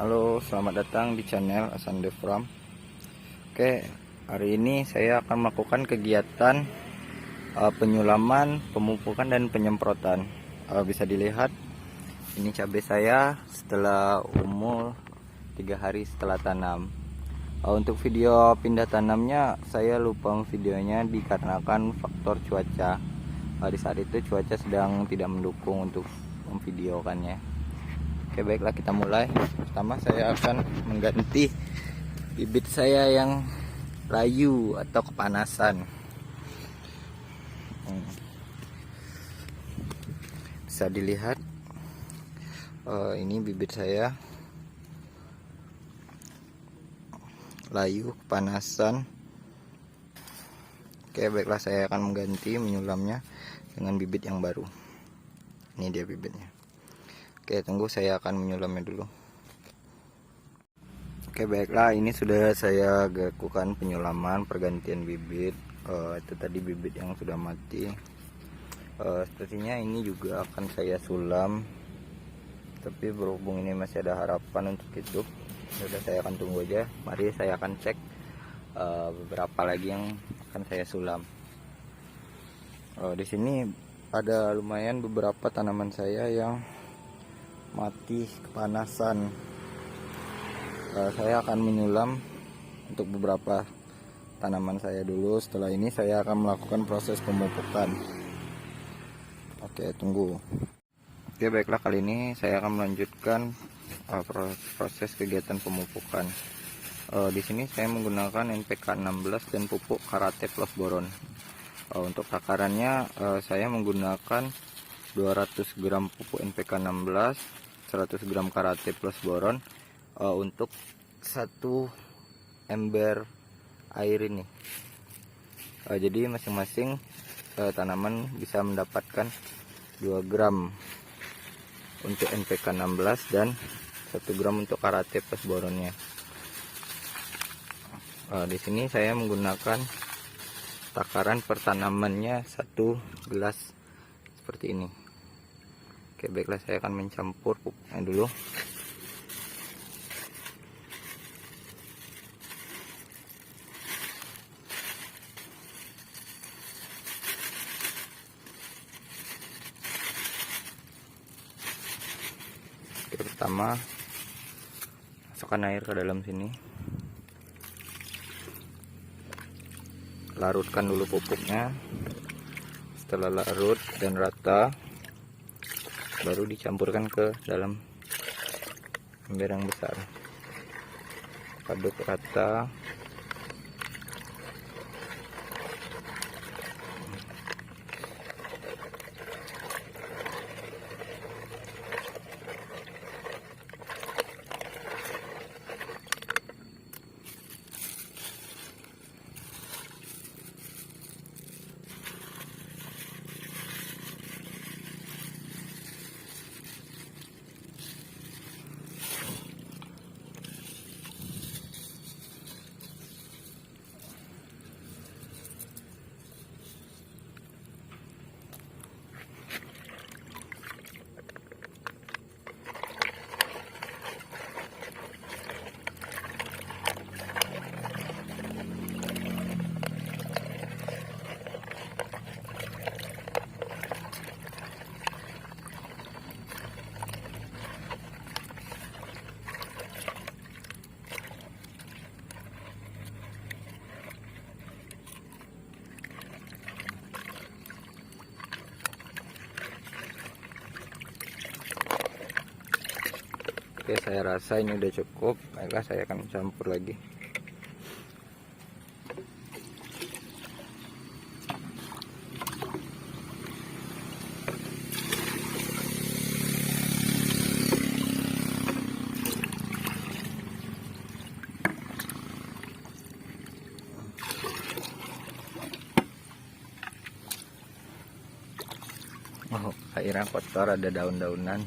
Halo, selamat datang di channel Asande Farm. Oke, hari ini saya akan melakukan kegiatan penyulaman, pemupukan dan penyemprotan. Bisa dilihat, ini cabai saya setelah umur 3 hari setelah tanam. Untuk video pindah tanamnya saya lupa videonya dikarenakan faktor cuaca. Di saat itu cuaca sedang tidak mendukung untuk memvideokannya. Oke, baiklah kita mulai. Pertama saya akan mengganti bibit saya yang layu atau kepanasan. Bisa dilihat, ini bibit saya layu, kepanasan. Oke, baiklah saya akan mengganti menyulamnya dengan bibit yang baru. Ini dia bibitnya. Oke, tunggu, saya akan menyulamnya dulu. Oke, baiklah, ini sudah saya lakukan penyulaman pergantian bibit. Itu tadi bibit yang sudah mati. Sepertinya ini juga akan saya sulam, tapi berhubung ini masih ada harapan untuk hidup, sudah saya akan tunggu aja. Mari saya akan cek beberapa lagi yang akan saya sulam. Di sini ada lumayan beberapa tanaman saya yang mati kepanasan. Saya akan menyulam untuk beberapa tanaman saya dulu. Setelah ini saya akan melakukan proses pemupukan. Oke, tunggu. Oke, baiklah, kali ini saya akan melanjutkan proses kegiatan pemupukan. Di sini saya menggunakan NPK 16 dan pupuk Karate plus boron. Untuk takarannya saya menggunakan 200 gram pupuk NPK 16, 100 gram Karate plus boron untuk 1 ember air ini. Jadi masing-masing tanaman bisa mendapatkan 2 gram untuk NPK 16 dan 1 gram untuk Karate plus boronnya. Di sini saya menggunakan takaran per tanamannya 1 gelas seperti ini. Oke, baiklah, saya akan mencampur pupuknya dulu. Oke, pertama masukkan air ke dalam sini. Larutkan dulu pupuknya. Setelah larut dan rata, baru dicampurkan ke dalam ember yang besar. Aduk rata. Oke, saya rasa ini udah cukup. Baiklah, saya akan campur lagi. Airnya kotor, ada daun-daunan.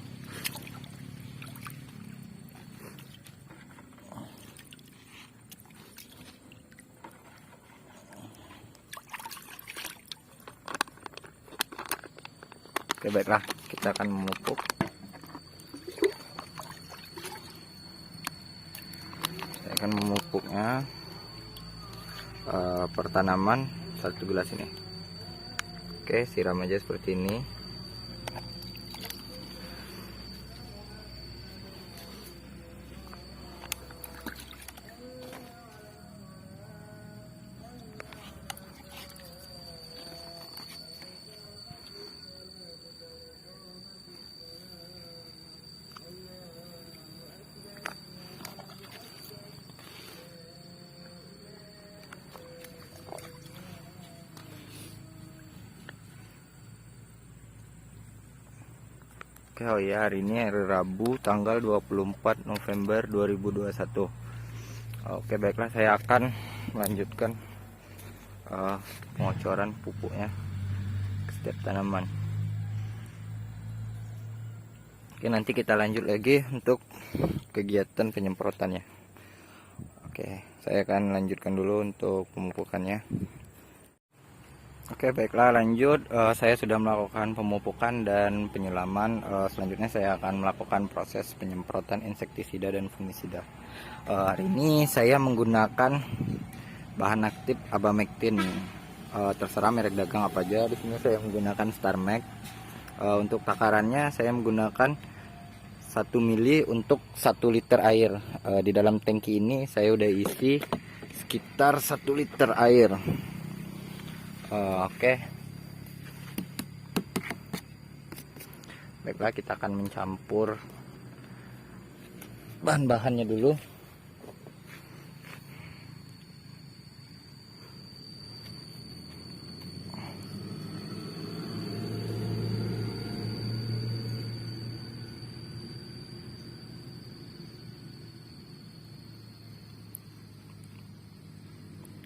Oke, baiklah, kita akan memupuk. akan memupuknya per tanaman 1 gelas ini. Oke, siram aja seperti ini. Oke, oh ya, hari ini hari Rabu tanggal 24 November 2021. Oke, baiklah, saya akan melanjutkan pengocoran pupuknya ke setiap tanaman. Oke, nanti kita lanjut lagi untuk kegiatan penyemprotannya. Oke, saya akan lanjutkan dulu untuk pemupukannya. Oke, baiklah, lanjut. Saya sudah melakukan pemupukan dan penyiraman. Selanjutnya saya akan melakukan proses penyemprotan insektisida dan fungisida. Hari ini saya menggunakan bahan aktif abamectin. Terserah merek dagang apa aja. Di sini saya menggunakan Starmax. Untuk takarannya saya menggunakan 1 mili untuk 1 liter air. Di dalam tangki ini saya udah isi sekitar 1 liter air. Oke, baiklah, kita akan mencampur bahan-bahannya dulu.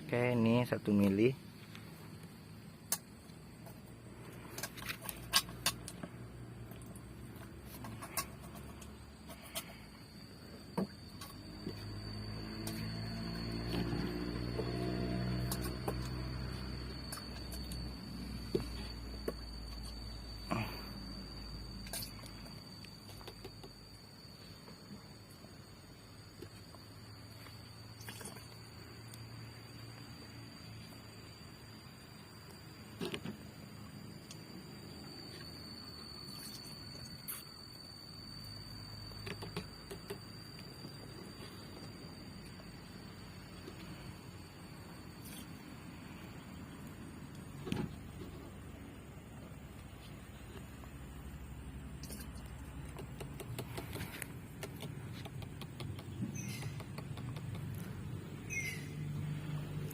Oke, ini 1 mili.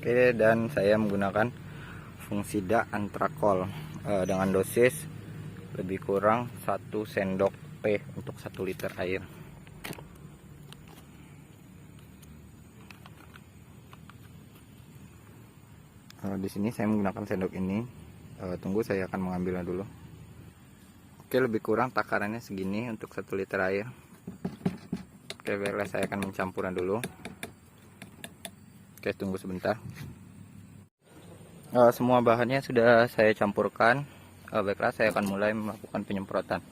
Oke, dan saya menggunakan fungsida antrakol dengan dosis lebih kurang 1 sendok teh untuk 1 liter air. Di sini saya menggunakan sendok ini. Tunggu, saya akan mengambilnya dulu. Oke, lebih kurang takarannya segini untuk 1 liter air. Oke, baiklah, saya akan mencampurnya dulu. Oke, tunggu sebentar. Semua bahannya sudah saya campurkan. Baiklah, saya akan mulai melakukan penyemprotan.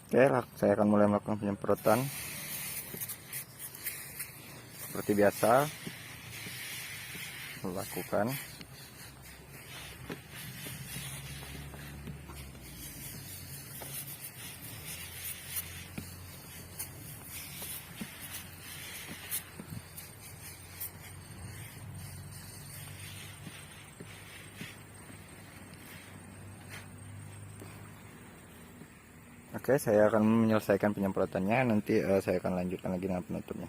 Oke, saya akan mulai melakukan penyemprotan. Seperti biasa, melakukan. Oke, saya akan menyelesaikan penyemprotannya. Nanti saya akan lanjutkan lagi dengan penutupnya.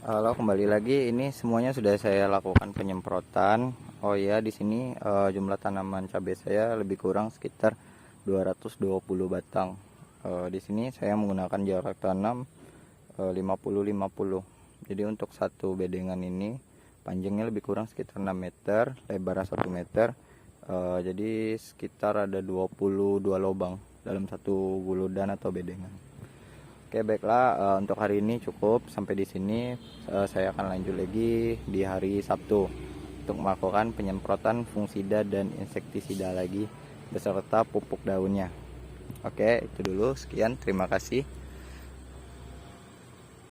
Halo, kembali lagi. Ini semuanya sudah saya lakukan penyemprotan. Oh ya, di sini jumlah tanaman cabai saya lebih kurang sekitar 220 batang. Di sini saya menggunakan jarak tanam 50-50. Jadi untuk satu bedengan ini panjangnya lebih kurang sekitar 6 meter, lebarnya 1 meter. Jadi sekitar ada 22 lubang dalam satu guludan atau bedengan. Oke, baiklah, untuk hari ini cukup sampai di sini. Saya akan lanjut lagi di hari Sabtu untuk melakukan penyemprotan fungisida dan insektisida lagi beserta pupuk daunnya. Oke, itu dulu. Sekian, terima kasih.